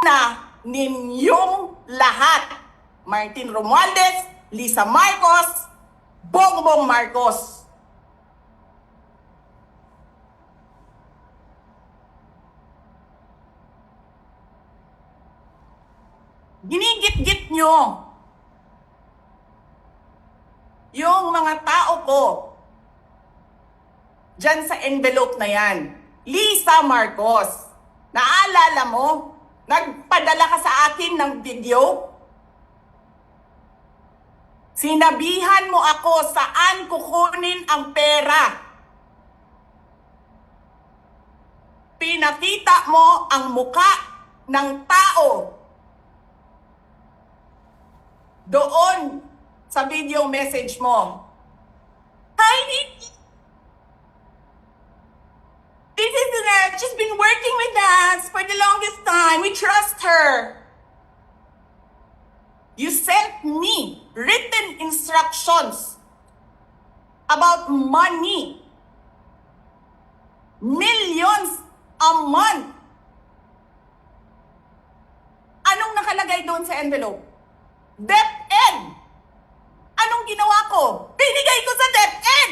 na ninyong lahat. Martin Romualdez, Lisa Marcos, Bongbong Marcos. Ginigit-git nyo yung mga tao ko dyan sa envelope na yan. Lisa Marcos, naalala mo? Nagpadala ka sa akin ng video? Sinabihan mo ako saan kukunin ang pera. Pinakita mo ang muka ng tao doon sa video message mo. Hi, this is she's been working with us for the longest time. We trust her. You sent me written instructions about money. Millions a month. Anong nakalagay doon sa envelope? DepEd. Anong ginawa ko? Binigay ko sa DepEd.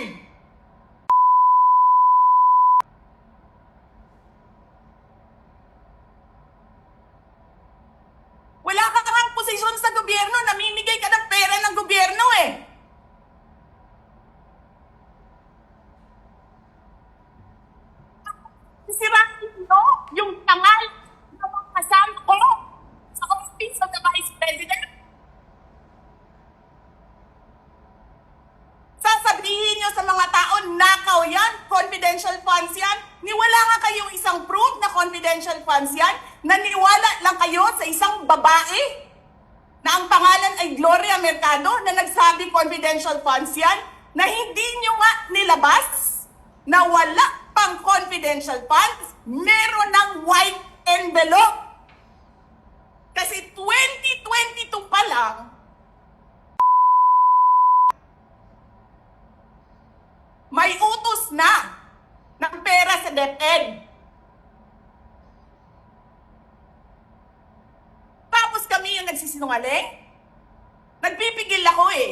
Wala ka kang posisyon sa gobyerno, namimigay ka ng pera ng gobyerno eh. Sisirain mo yung tangal ng mga kasama ko sa office of the Vice President. Sasabihin nyo sa mga tao, nakaw yan, confidential funds yan. Niwala nga kayong isang proof na confidential funds yan. Naniwala lang kayo sa isang babae na ang pangalan ay Gloria Mercado na nagsabi confidential funds yan, na hindi nyo nga nilabas na wala pang confidential funds, meron ng white envelope. Kasi 2022 pa lang, may utos na ng pera sa DepEd. Tapos kami yung nagsisinungaling? Nagpipigil ako eh.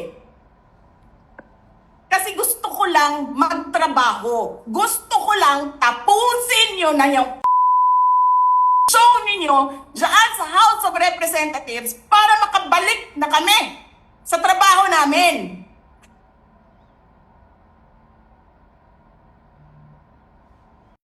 Kasi gusto ko lang magtrabaho. Gusto ko lang tapusin nyo na yung show ninyo dyan sa House of Representatives para makabalik na kami sa trabaho namin.